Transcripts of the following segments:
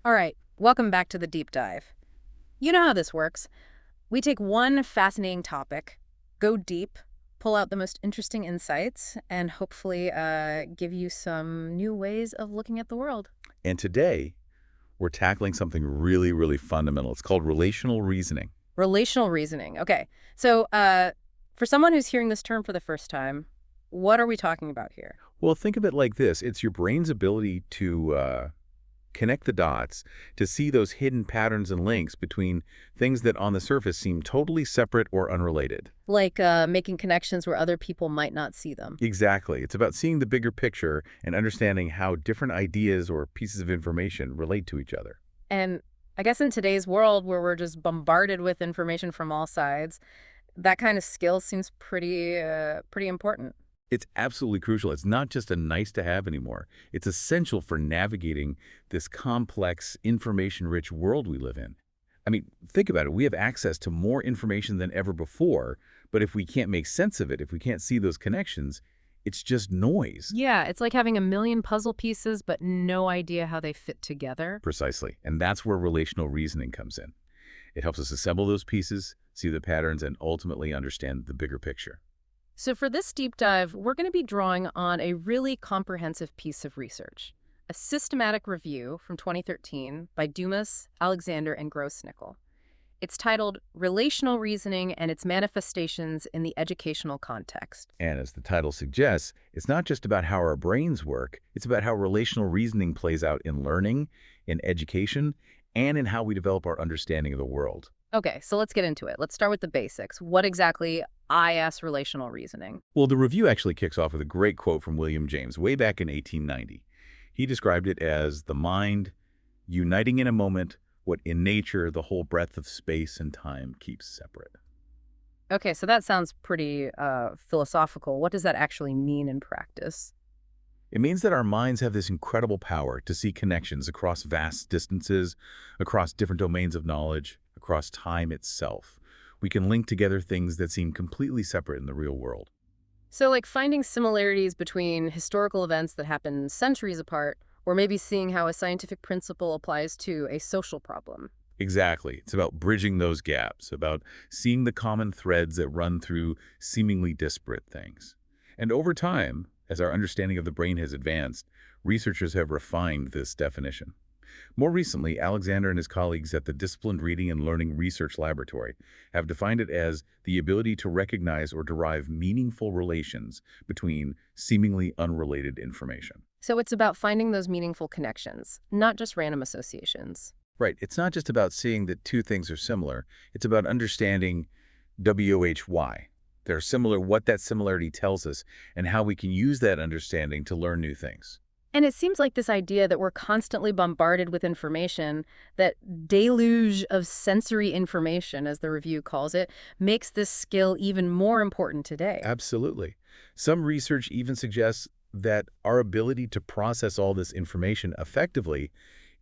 All right, welcome back to the deep dive. You know how this works. We take one fascinating topic, go deep, pull out the most interesting insights, and hopefully give you some new ways of looking at the world. And today, we're tackling something really, really fundamental. It's called relational reasoning. Relational reasoning. Okay, so for someone who's hearing this term for the first time, what are we talking about here? Well, think of it like this. It's your brain's ability to connect the dots, to see those hidden patterns and links between things that on the surface seem totally separate or unrelated. Like making connections where other people might not see them. Exactly. It's about seeing the bigger picture and understanding how different ideas or pieces of information relate to each other. And I guess in today's world where we're just bombarded with information from all sides, that kind of skill seems pretty important. It's absolutely crucial. It's not just a nice to have anymore. It's essential for navigating this complex, information-rich world we live in. I mean, think about it. We have access to more information than ever before, but if we can't make sense of it, if we can't see those connections, it's just noise. Yeah, it's like having a million puzzle pieces, but no idea how they fit together. Precisely. And that's where relational reasoning comes in. It helps us assemble those pieces, see the patterns, and ultimately understand the bigger picture. So for this deep dive, we're going to be drawing on a really comprehensive piece of research, a systematic review from 2013 by Dumas, Alexander, and Grossnickel. It's titled Relational Reasoning and Its Manifestations in the Educational Context. And as the title suggests, it's not just about how our brains work, it's about how relational reasoning plays out in learning, in education, and in how we develop our understanding of the world. Okay, so let's get into it. Let's start with the basics. What exactly is relational reasoning? Well, the review actually kicks off with a great quote from William James way back in 1890. He described it as the mind uniting in a moment what in nature the whole breadth of space and time keeps separate. Okay, so that sounds pretty philosophical. What does that actually mean in practice? It means that our minds have this incredible power to see connections across vast distances, across different domains of knowledge, across time itself. We can link together things that seem completely separate in the real world. So, like finding similarities between historical events that happen centuries apart, or maybe seeing how a scientific principle applies to a social problem. Exactly. It's about bridging those gaps, about seeing the common threads that run through seemingly disparate things. And over time, as our understanding of the brain has advanced, researchers have refined this definition. More recently, Alexander and his colleagues at the Disciplined Reading and Learning Research Laboratory have defined it as the ability to recognize or derive meaningful relations between seemingly unrelated information. So, it's about finding those meaningful connections, not just random associations. Right. It's not just about seeing that two things are similar. It's about understanding WHY. They're similar, what that similarity tells us, and how we can use that understanding to learn new things. And it seems like this idea that we're constantly bombarded with information, that deluge of sensory information, as the review calls it, makes this skill even more important today. Absolutely. Some research even suggests that our ability to process all this information effectively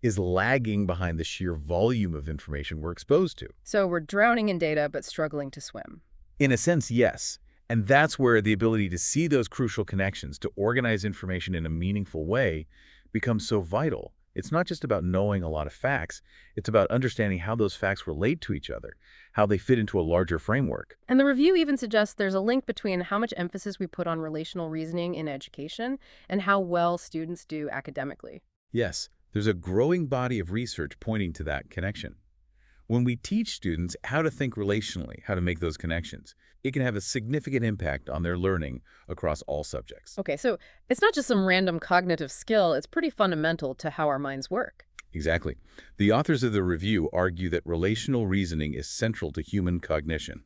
is lagging behind the sheer volume of information we're exposed to. So we're drowning in data but struggling to swim. In a sense, yes. And that's where the ability to see those crucial connections, to organize information in a meaningful way, becomes so vital. It's not just about knowing a lot of facts. It's about understanding how those facts relate to each other, how they fit into a larger framework. And the review even suggests there's a link between how much emphasis we put on relational reasoning in education and how well students do academically. Yes, there's a growing body of research pointing to that connection. When we teach students how to think relationally, how to make those connections, it can have a significant impact on their learning across all subjects. Okay, so it's not just some random cognitive skill, it's pretty fundamental to how our minds work. Exactly. The authors of the review argue that relational reasoning is central to human cognition.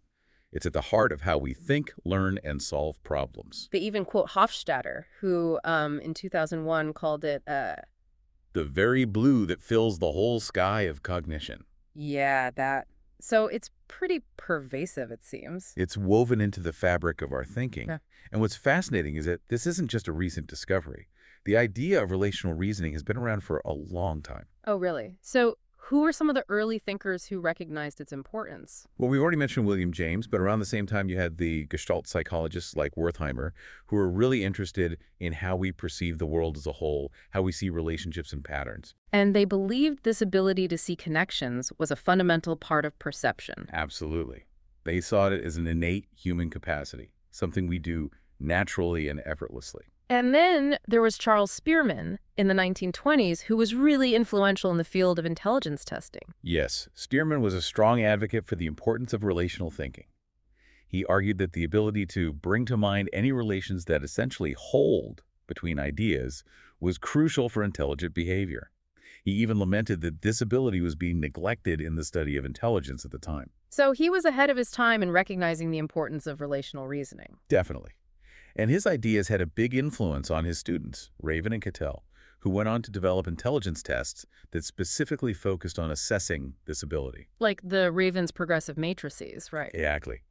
It's at the heart of how we think, learn, and solve problems. They even quote Hofstadter, who in 2001 called it, The very blue that fills the whole sky of cognition. yeah, that. So it's pretty pervasive, it seems. It's woven into the fabric of our thinking. Yeah. And what's fascinating is that this isn't just a recent discovery. The idea of relational reasoning has been around for a long time. Oh, really? So Who are some of the early thinkers who recognized its importance? Well, we've already mentioned William James, but around the same time you had the Gestalt psychologists like Wertheimer, who were really interested in how we perceive the world as a whole, how we see relationships and patterns. And they believed this ability to see connections was a fundamental part of perception. Absolutely. They saw it as an innate human capacity, something we do naturally and effortlessly. And then there was Charles Spearman in the 1920s, who was really influential in the field of intelligence testing. Yes, Stearman was a strong advocate for the importance of relational thinking. He argued that the ability to bring to mind any relations that essentially hold between ideas was crucial for intelligent behavior. He even lamented that this ability was being neglected in the study of intelligence at the time. So he was ahead of his time in recognizing the importance of relational reasoning. Definitely. And his ideas had a big influence on his students, Raven and Cattell, who went on to develop intelligence tests that specifically focused on assessing this ability. Like the Raven's progressive matrices, right? Exactly.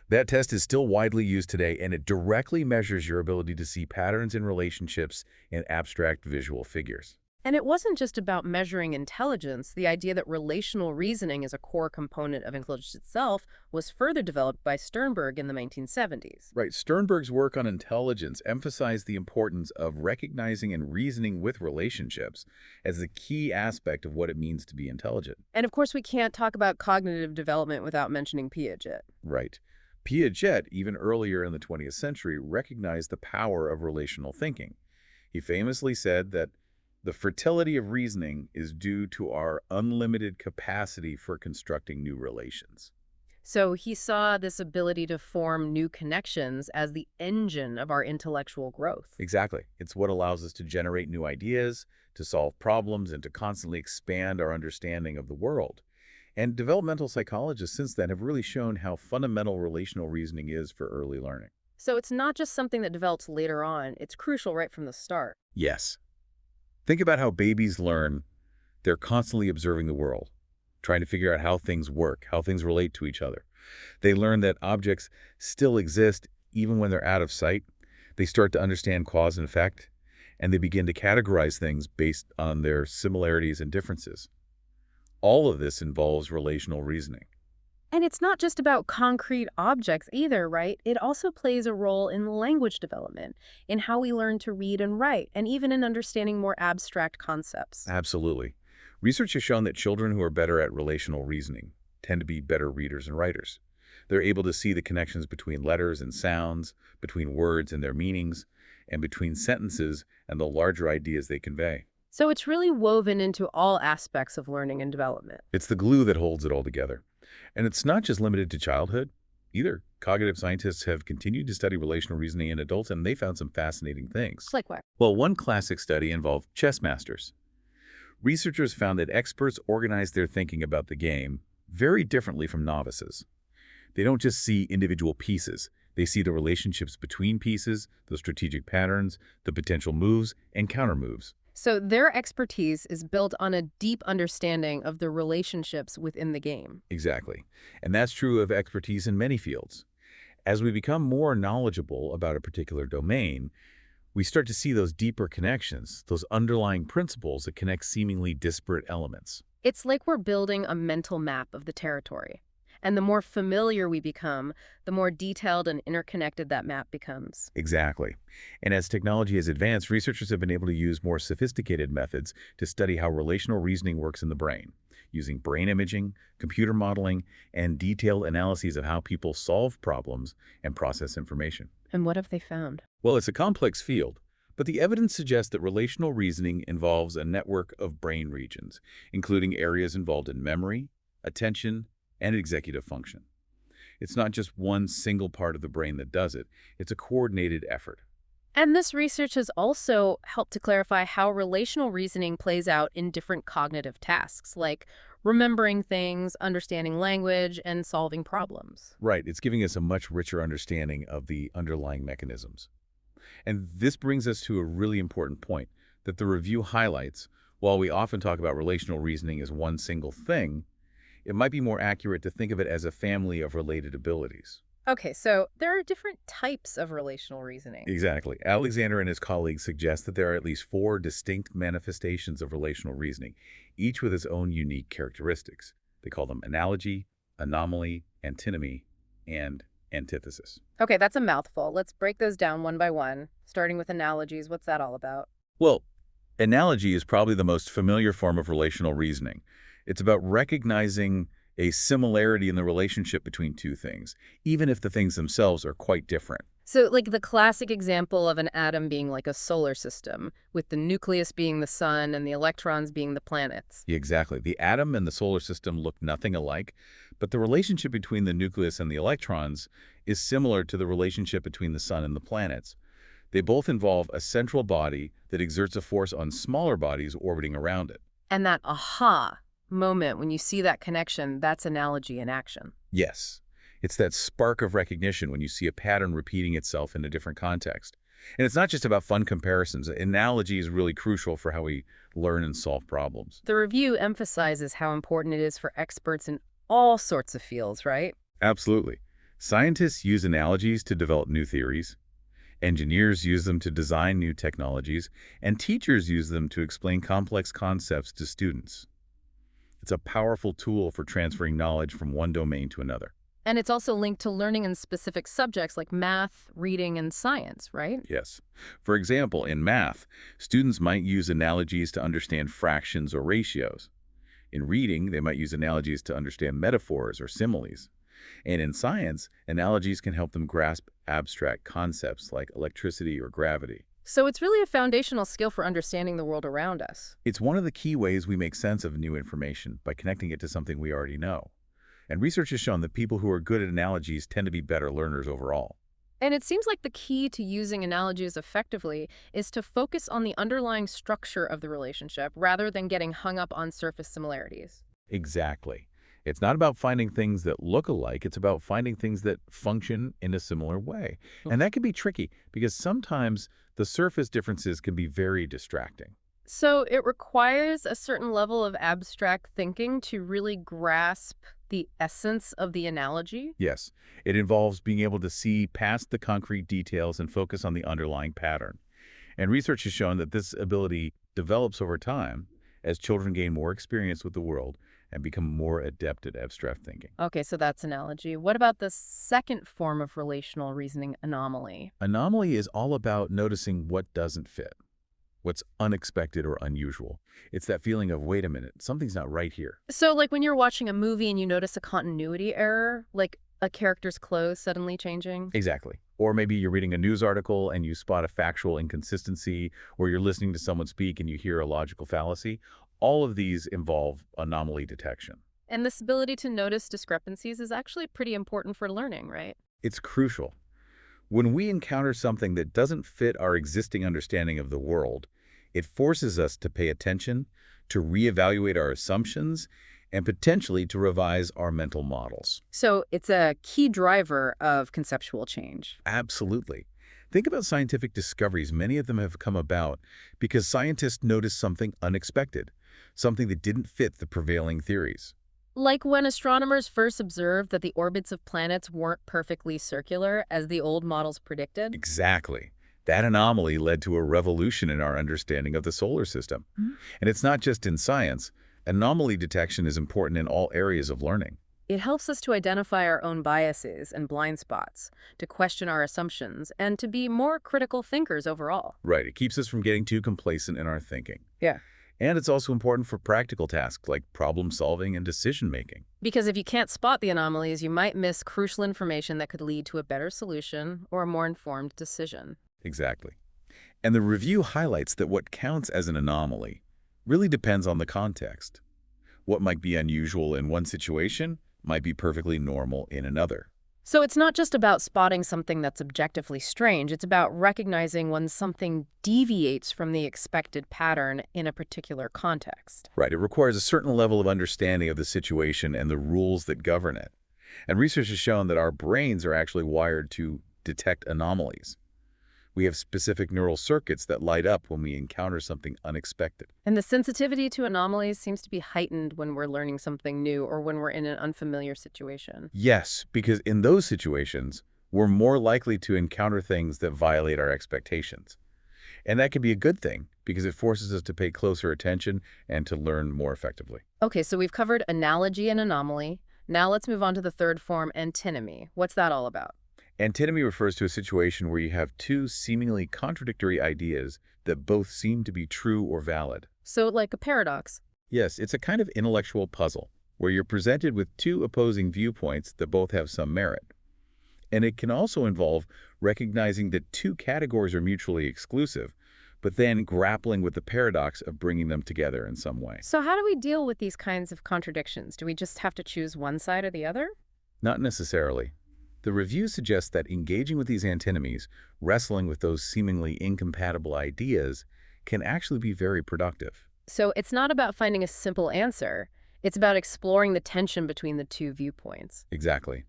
That test is still widely used today, and it directly measures your ability to see patterns in relationships and abstract visual figures. And it wasn't just about measuring intelligence. The idea that relational reasoning is a core component of intelligence itself was further developed by Sternberg in the 1970s. Right. Sternberg's work on intelligence emphasized the importance of recognizing and reasoning with relationships as a key aspect of what it means to be intelligent. And of course, we can't talk about cognitive development without mentioning Piaget. Right. Piaget, even earlier in the 20th century, recognized the power of relational thinking. He famously said that the fertility of reasoning is due to our unlimited capacity for constructing new relations. So he saw this ability to form new connections as the engine of our intellectual growth. Exactly. It's what allows us to generate new ideas, to solve problems, and to constantly expand our understanding of the world. And developmental psychologists since then have really shown how fundamental relational reasoning is for early learning. So it's not just something that develops later on, it's crucial right from the start. Yes. Think about how babies learn. They're constantly observing the world, trying to figure out how things work, how things relate to each other. They learn that objects still exist even when they're out of sight. They start to understand cause and effect, and they begin to categorize things based on their similarities and differences. All of this involves relational reasoning. And it's not just about concrete objects either, right? It also plays a role in language development, in how we learn to read and write, and even in understanding more abstract concepts. Absolutely. Research has shown that children who are better at relational reasoning tend to be better readers and writers. They're able to see the connections between letters and sounds, between words and their meanings, and between sentences and the larger ideas they convey. So it's really woven into all aspects of learning and development. It's the glue that holds it all together. And it's not just limited to childhood either. Cognitive scientists have continued to study relational reasoning in adults, and they found some fascinating things. Like what? Well, one classic study involved chess masters. Researchers found that experts organize their thinking about the game very differently from novices. They don't just see individual pieces. They see the relationships between pieces, the strategic patterns, the potential moves, and countermoves. So their expertise is built on a deep understanding of the relationships within the game. Exactly. And that's true of expertise in many fields. As we become more knowledgeable about a particular domain, we start to see those deeper connections, those underlying principles that connect seemingly disparate elements. It's like we're building a mental map of the territory. And the more familiar we become, the more detailed and interconnected that map becomes. Exactly. And as technology has advanced, researchers have been able to use more sophisticated methods to study how relational reasoning works in the brain, using brain imaging, computer modeling, and detailed analyses of how people solve problems and process information. And what have they found? Well, it's a complex field, but the evidence suggests that relational reasoning involves a network of brain regions, including areas involved in memory, attention, and executive function. It's not just one single part of the brain that does it. It's a coordinated effort. And this research has also helped to clarify how relational reasoning plays out in different cognitive tasks, like remembering things, understanding language, and solving problems. Right, it's giving us a much richer understanding of the underlying mechanisms. And this brings us to a really important point that the review highlights. While we often talk about relational reasoning as one single thing, it might be more accurate to think of it as a family of related abilities. Okay, so there are different types of relational reasoning. Exactly. Alexander and his colleagues suggest that there are at least four distinct manifestations of relational reasoning, each with its own unique characteristics. They call them analogy, anomaly, antinomy, and antithesis. Okay, that's a mouthful. Let's break those down one by one, starting with analogies. What's that all about? Well, analogy is probably the most familiar form of relational reasoning. It's about recognizing a similarity in the relationship between two things, even if the things themselves are quite different. So, like the classic example of an atom being like a solar system, with the nucleus being the sun and the electrons being the planets. Exactly. The atom and the solar system look nothing alike, but the relationship between the nucleus and the electrons is similar to the relationship between the sun and the planets. They both involve a central body that exerts a force on smaller bodies orbiting around it. And that aha moment when you see that connection, that's analogy in action. Yes, it's that spark of recognition when you see a pattern repeating itself in a different context. And it's not just about fun comparisons. Analogy is really crucial for how we learn and solve problems. The review emphasizes how important it is for experts in all sorts of fields, right? Absolutely. Scientists use analogies to develop new theories. Engineers use them to design new technologies, and teachers use them to explain complex concepts to students. It's a powerful tool for transferring knowledge from one domain to another. And it's also linked to learning in specific subjects like math, reading, and science, right? Yes. For example, in math, students might use analogies to understand fractions or ratios. In reading, they might use analogies to understand metaphors or similes. And in science, analogies can help them grasp abstract concepts like electricity or gravity. So it's really a foundational skill for understanding the world around us. It's one of the key ways we make sense of new information by connecting it to something we already know. And research has shown that people who are good at analogies tend to be better learners overall. And it seems like the key to using analogies effectively is to focus on the underlying structure of the relationship rather than getting hung up on surface similarities. Exactly. It's not about finding things that look alike, it's about finding things that function in a similar way. And that can be tricky because sometimes the surface differences can be very distracting. So it requires a certain level of abstract thinking to really grasp the essence of the analogy. Yes, it involves being able to see past the concrete details and focus on the underlying pattern. And research has shown that this ability develops over time as children gain more experience with the world and become more adept at abstract thinking. Okay, so that's analogy. What about the second form of relational reasoning, anomaly? Anomaly is all about noticing what doesn't fit, what's unexpected or unusual. It's that feeling of, wait a minute, something's not right here. So, like when you're watching a movie and you notice a continuity error, like a character's clothes suddenly changing? Exactly. Or maybe you're reading a news article and you spot a factual inconsistency, or you're listening to someone speak and you hear a logical fallacy. All of these involve anomaly detection. And this ability to notice discrepancies is actually pretty important for learning, right? It's crucial. When we encounter something that doesn't fit our existing understanding of the world, it forces us to pay attention, to reevaluate our assumptions, and potentially to revise our mental models. So it's a key driver of conceptual change. Absolutely. Think about scientific discoveries. Many of them have come about because scientists noticed something unexpected, something that didn't fit the prevailing theories. Like when astronomers first observed that the orbits of planets weren't perfectly circular, as the old models predicted. Exactly. That anomaly led to a revolution in our understanding of the solar system. Mhm. And it's not just in science. Anomaly detection is important in all areas of learning. It helps us to identify our own biases and blind spots, to question our assumptions, and to be more critical thinkers overall. Right. It keeps us from getting too complacent in our thinking. Yeah. And it's also important for practical tasks like problem solving and decision making. Because if you can't spot the anomalies, you might miss crucial information that could lead to a better solution or a more informed decision. Exactly. And the review highlights that what counts as an anomaly really depends on the context. What might be unusual in one situation might be perfectly normal in another. So it's not just about spotting something that's objectively strange, it's about recognizing when something deviates from the expected pattern in a particular context. Right. It requires a certain level of understanding of the situation and the rules that govern it. And research has shown that our brains are actually wired to detect anomalies. We have specific neural circuits that light up when we encounter something unexpected. And the sensitivity to anomalies seems to be heightened when we're learning something new or when we're in an unfamiliar situation. Yes, because in those situations, we're more likely to encounter things that violate our expectations. And that can be a good thing because it forces us to pay closer attention and to learn more effectively. Okay, so we've covered analogy and anomaly. Now let's move on to the third form, antinomy. What's that all about? Antinomy refers to a situation where you have two seemingly contradictory ideas that both seem to be true or valid. So, like a paradox. Yes, it's a kind of intellectual puzzle where you're presented with two opposing viewpoints that both have some merit. And it can also involve recognizing that two categories are mutually exclusive, but then grappling with the paradox of bringing them together in some way. So, how do we deal with these kinds of contradictions? Do we just have to choose one side or the other? Not necessarily. The review suggests that engaging with these antinomies, wrestling with those seemingly incompatible ideas, can actually be very productive. So, it's not about finding a simple answer, it's about exploring the tension between the two viewpoints. Exactly.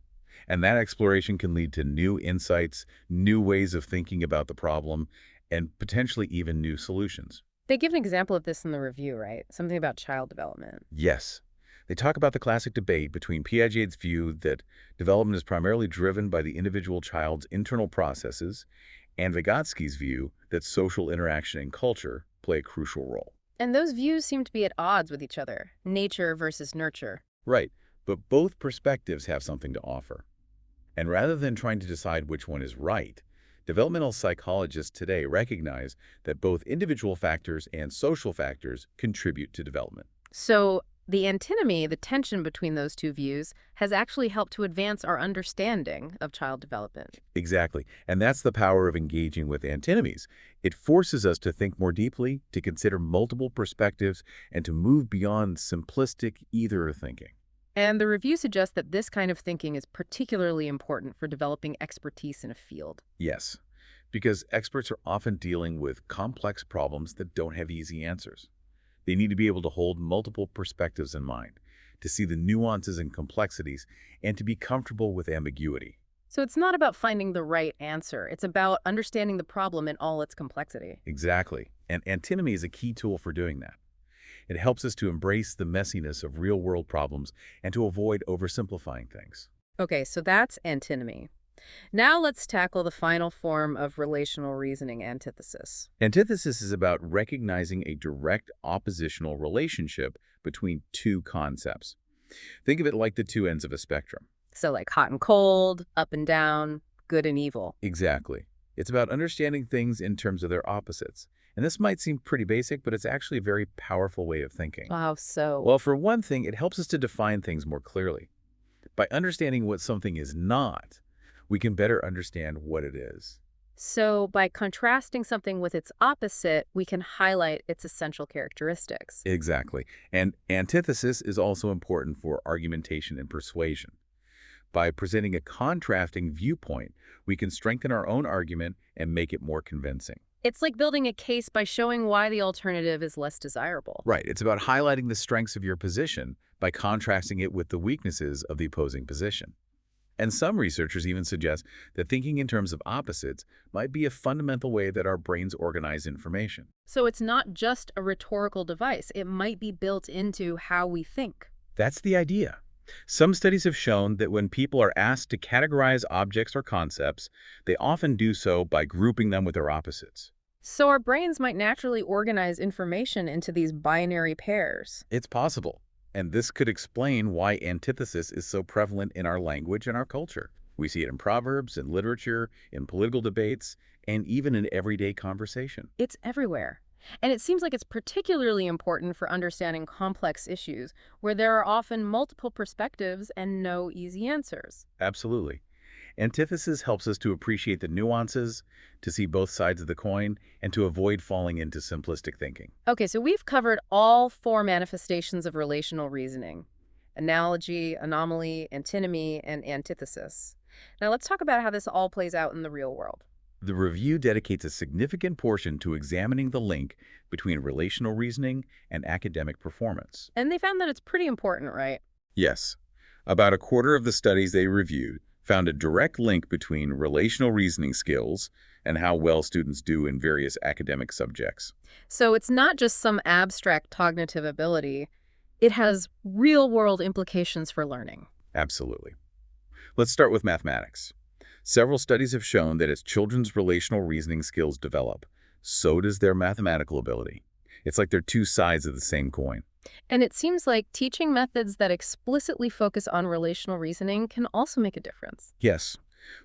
And that exploration can lead to new insights, new ways of thinking about the problem, and potentially even new solutions. They give an example of this in the review, right? Something about child development. Yes, they talk about the classic debate between Piaget's view that development is primarily driven by the individual child's internal processes and Vygotsky's view that social interaction and culture play a crucial role. And those views seem to be at odds with each other, nature versus nurture. Right, but both perspectives have something to offer. And rather than trying to decide which one is right, developmental psychologists today recognize that both individual factors and social factors contribute to development. So, the antinomy, the tension between those two views, has actually helped to advance our understanding of child development. Exactly. And that's the power of engaging with antinomies. It forces us to think more deeply, to consider multiple perspectives, and to move beyond simplistic either thinking. And the review suggests that this kind of thinking is particularly important for developing expertise in a field. Yes, because experts are often dealing with complex problems that don't have easy answers. They need to be able to hold multiple perspectives in mind, to see the nuances and complexities, and to be comfortable with ambiguity. So it's not about finding the right answer. It's about understanding the problem in all its complexity. Exactly. And antinomy is a key tool for doing that. It helps us to embrace the messiness of real-world problems and to avoid oversimplifying things. Okay, so that's antinomy. Now let's tackle the final form of relational reasoning, antithesis. Antithesis is about recognizing a direct oppositional relationship between two concepts. Think of it like the two ends of a spectrum. So like hot and cold, up and down, good and evil. Exactly. It's about understanding things in terms of their opposites. And this might seem pretty basic, but it's actually a very powerful way of thinking. Wow, so Well, for one thing, it helps us to define things more clearly. By understanding what something is not, we can better understand what it is. so by contrasting something with its opposite, we can highlight its essential characteristics. Exactly. And antithesis is also important for argumentation and persuasion. By presenting a contrasting viewpoint, we can strengthen our own argument and make it more convincing. It's like building a case by showing why the alternative is less desirable. Right. It's about highlighting the strengths of your position by contrasting it with the weaknesses of the opposing position. And some researchers even suggest that thinking in terms of opposites might be a fundamental way that our brains organize information. So it's not just a rhetorical device. It might be built into how we think. That's the idea. Some studies have shown that when people are asked to categorize objects or concepts, they often do so by grouping them with their opposites. So our brains might naturally organize information into these binary pairs. It's possible. And this could explain why antithesis is so prevalent in our language and our culture. We see it in proverbs, in literature, in political debates, and even in everyday conversation. It's everywhere. And it seems like it's particularly important for understanding complex issues where there are often multiple perspectives and no easy answers. Absolutely. Antithesis helps us to appreciate the nuances, to see both sides of the coin, and to avoid falling into simplistic thinking. Okay, so we've covered all four manifestations of relational reasoning: analogy, anomaly, antinomy, and antithesis. Now let's talk about how this all plays out in the real world. The review dedicates a significant portion to examining the link between relational reasoning and academic performance. And they found that it's pretty important, right? Yes. About a quarter of the studies they reviewed found a direct link between relational reasoning skills and how well students do in various academic subjects. So it's not just some abstract cognitive ability. It has real-world implications for learning. Absolutely. Let's start with mathematics. Several studies have shown that as children's relational reasoning skills develop, so does their mathematical ability. It's like they're two sides of the same coin. And it seems like teaching methods that explicitly focus on relational reasoning can also make a difference. Yes,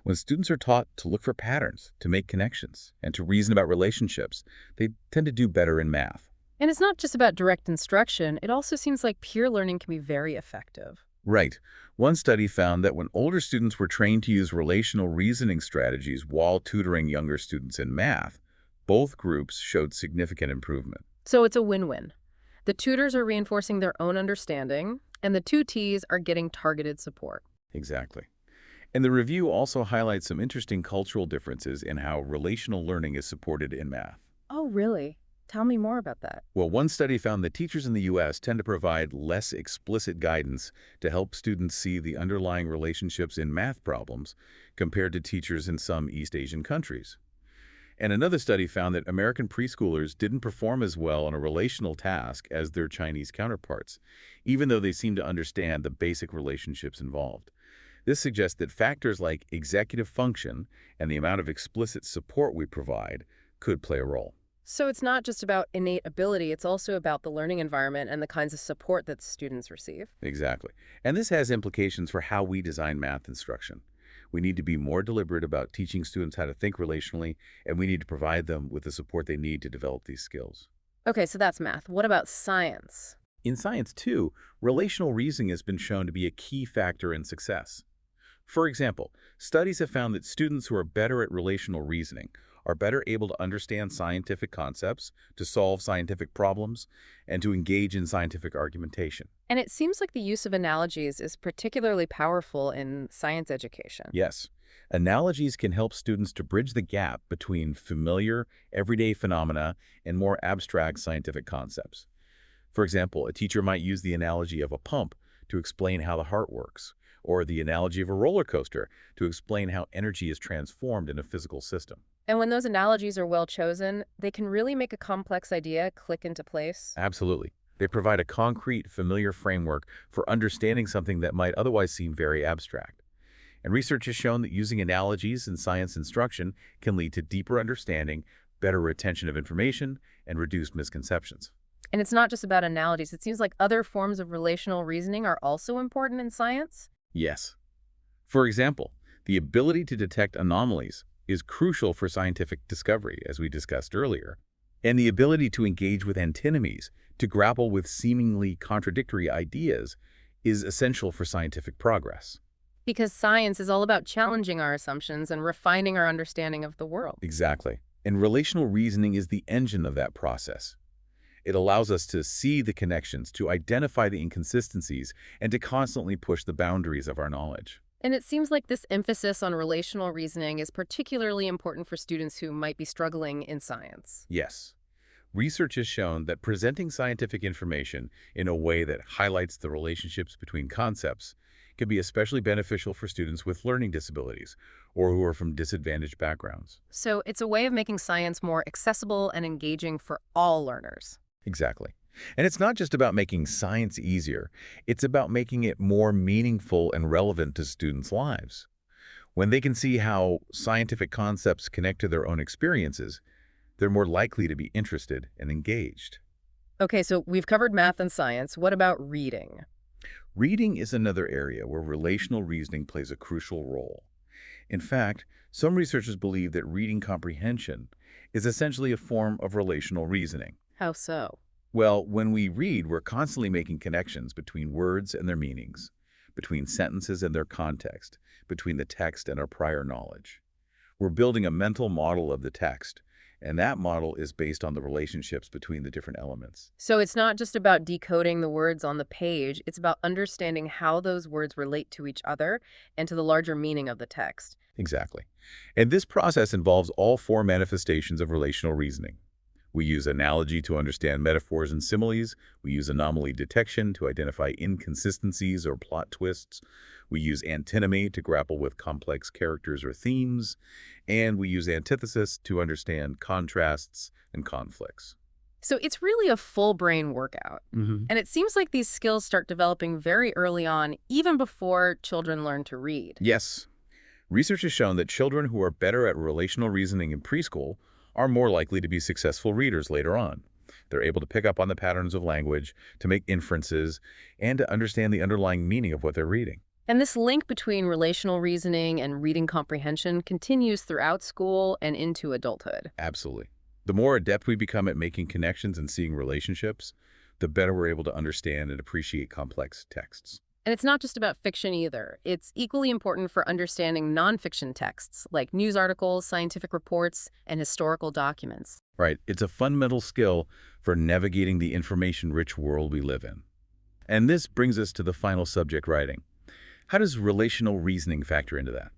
when students are taught to look for patterns, to make connections, and to reason about relationships, they tend to do better in math. And it's not just about direct instruction. It also seems like peer learning can be very effective. Right. One study found that when older students were trained to use relational reasoning strategies while tutoring younger students in math, both groups showed significant improvement. So it's a win-win. The tutors are reinforcing their own understanding, and the tutees are getting targeted support. Exactly. And the review also highlights some interesting cultural differences in how relational learning is supported in math. Oh, really? Tell me more about that. Well, one study found that teachers in the U.S. tend to provide less explicit guidance to help students see the underlying relationships in math problems compared to teachers in some East Asian countries. And another study found that American preschoolers didn't perform as well on a relational task as their Chinese counterparts, even though they seemed to understand the basic relationships involved. This suggests that factors like executive function and the amount of explicit support we provide could play a role. So it's not just about innate ability, it's also about the learning environment and the kinds of support that students receive. Exactly. And this has implications for how we design math instruction. We need to be more deliberate about teaching students how to think relationally, and we need to provide them with the support they need to develop these skills. Okay, so that's math. What about science? In science, too, relational reasoning has been shown to be a key factor in success. For example, studies have found that students who are better at relational reasoning are better able to understand scientific concepts, to solve scientific problems, and to engage in scientific argumentation. And it seems like the use of analogies is particularly powerful in science education. Yes, analogies can help students to bridge the gap between familiar, everyday phenomena and more abstract scientific concepts. For example, a teacher might use the analogy of a pump to explain how the heart works, or the analogy of a roller coaster to explain how energy is transformed in a physical system. And when those analogies are well chosen, they can really make a complex idea click into place. Absolutely. They provide a concrete, familiar framework for understanding something that might otherwise seem very abstract. And research has shown that using analogies in science instruction can lead to deeper understanding, better retention of information, and reduced misconceptions. And it's not just about analogies. It seems like other forms of relational reasoning are also important in science. Yes. For example, the ability to detect anomalies is crucial for scientific discovery, as we discussed earlier, and the ability to engage with antinomies, to grapple with seemingly contradictory ideas, is essential for scientific progress. Because science is all about challenging our assumptions and refining our understanding of the world. Exactly. And relational reasoning is the engine of that process. It allows us to see the connections, to identify the inconsistencies, and to constantly push the boundaries of our knowledge. And it seems like this emphasis on relational reasoning is particularly important for students who might be struggling in science. Yes. Research has shown that presenting scientific information in a way that highlights the relationships between concepts can be especially beneficial for students with learning disabilities or who are from disadvantaged backgrounds. So it's a way of making science more accessible and engaging for all learners. Exactly. And it's not just about making science easier, it's about making it more meaningful and relevant to students' lives. When they can see how scientific concepts connect to their own experiences, they're more likely to be interested and engaged. Okay, so we've covered math and science. What about reading? Reading is another area where relational reasoning plays a crucial role. In fact, some researchers believe that reading comprehension is essentially a form of relational reasoning. How so? Well, when we read, we're constantly making connections between words and their meanings, between sentences and their context, between the text and our prior knowledge. We're building a mental model of the text, and that model is based on the relationships between the different elements. So it's not just about decoding the words on the page, it's about understanding how those words relate to each other and to the larger meaning of the text. Exactly. And this process involves all four manifestations of relational reasoning. We use analogy to understand metaphors and similes. We use anomaly detection to identify inconsistencies or plot twists. We use antinomy to grapple with complex characters or themes. And we use antithesis to understand contrasts and conflicts. So it's really a full brain workout. hmm And it seems like these skills start developing very early on, even before children learn to read. Yes, research has shown that children who are better at relational reasoning in preschool are more likely to be successful readers later on. They're able to pick up on the patterns of language, to make inferences, and to understand the underlying meaning of what they're reading. And this link between relational reasoning and reading comprehension continues throughout school and into adulthood. Absolutely. The more adept we become at making connections and seeing relationships, the better we're able to understand and appreciate complex texts. And it's not just about fiction either. It's equally important for understanding nonfiction texts like news articles, scientific reports, and historical documents. Right. It's a fundamental skill for navigating the information-rich world we live in. And this brings us to the final subject, writing. How does relational reasoning factor into that?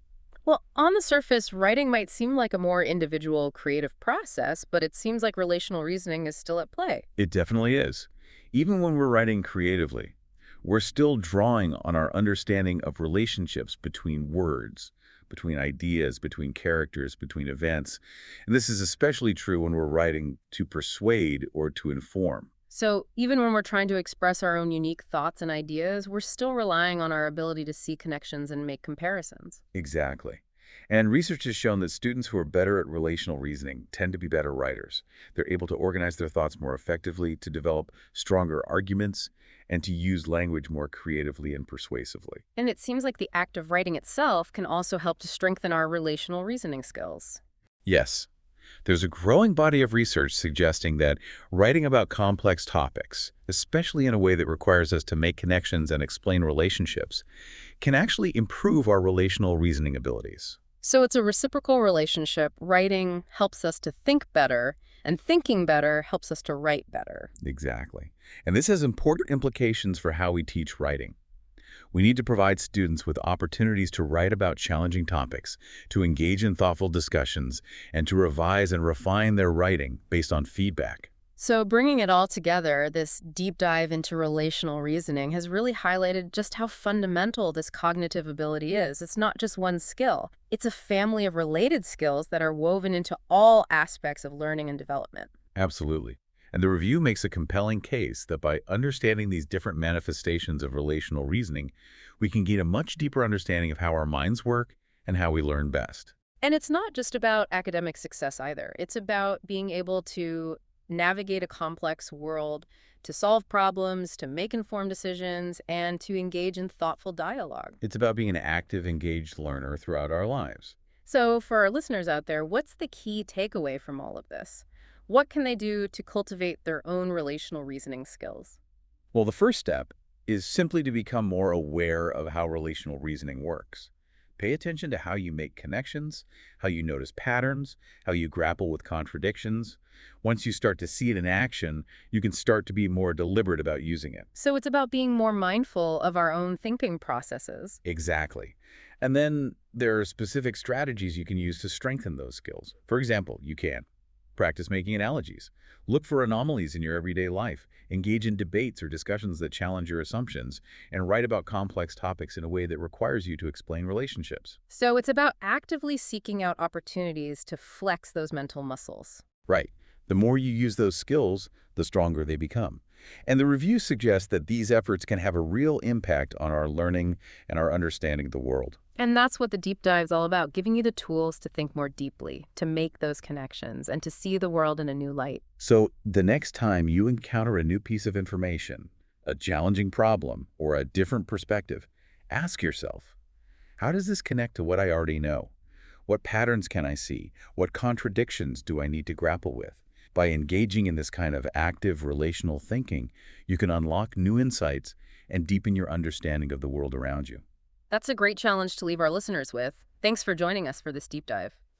Well, on the surface, writing might seem like a more individual, creative process, but it seems like relational reasoning is still at play. It definitely is. Even when we're writing creatively, we're still drawing on our understanding of relationships between words, between ideas, between characters, between events. And this is especially true when we're writing to persuade or to inform. So even when we're trying to express our own unique thoughts and ideas, we're still relying on our ability to see connections and make comparisons. Exactly. And research has shown that students who are better at relational reasoning tend to be better writers. They're able to organize their thoughts more effectively, to develop stronger arguments, and to use language more creatively and persuasively. And it seems like the act of writing itself can also help to strengthen our relational reasoning skills. Yes, there's a growing body of research suggesting that writing about complex topics, especially in a way that requires us to make connections and explain relationships, can actually improve our relational reasoning abilities. So it's a reciprocal relationship. Writing helps us to think better, and thinking better helps us to write better. Exactly. And this has important implications for how we teach writing. We need to provide students with opportunities to write about challenging topics, to engage in thoughtful discussions, and to revise and refine their writing based on feedback. So bringing it all together, this deep dive into relational reasoning has really highlighted just how fundamental this cognitive ability is. It's not just one skill. It's a family of related skills that are woven into all aspects of learning and development. Absolutely. And the review makes a compelling case that by understanding these different manifestations of relational reasoning, we can gain a much deeper understanding of how our minds work and how we learn best. And it's not just about academic success either. It's about being able to navigate a complex world, to solve problems, to make informed decisions, and to engage in thoughtful dialogue. It's about being an active, engaged learner throughout our lives. So for our listeners out there, what's the key takeaway from all of this? What can they do to cultivate their own relational reasoning skills? Well, the first step is simply to become more aware of how relational reasoning works. Pay attention to how you make connections, how you notice patterns, how you grapple with contradictions. Once you start to see it in action, you can start to be more deliberate about using it. So it's about being more mindful of our own thinking processes. Exactly. And then there are specific strategies you can use to strengthen those skills. For example, you can practice making analogies. Look for anomalies in your everyday life. Engage in debates or discussions that challenge your assumptions. And write about complex topics in a way that requires you to explain relationships. So it's about actively seeking out opportunities to flex those mental muscles. Right. The more you use those skills, the stronger they become. And the review suggests that these efforts can have a real impact on our learning and our understanding of the world. And that's what the deep dive is all about, giving you the tools to think more deeply, to make those connections, and to see the world in a new light. So the next time you encounter a new piece of information, a challenging problem, or a different perspective, ask yourself, how does this connect to what I already know? What patterns can I see? What contradictions do I need to grapple with? By engaging in this kind of active relational thinking, you can unlock new insights and deepen your understanding of the world around you. That's a great challenge to leave our listeners with. Thanks for joining us for this deep dive.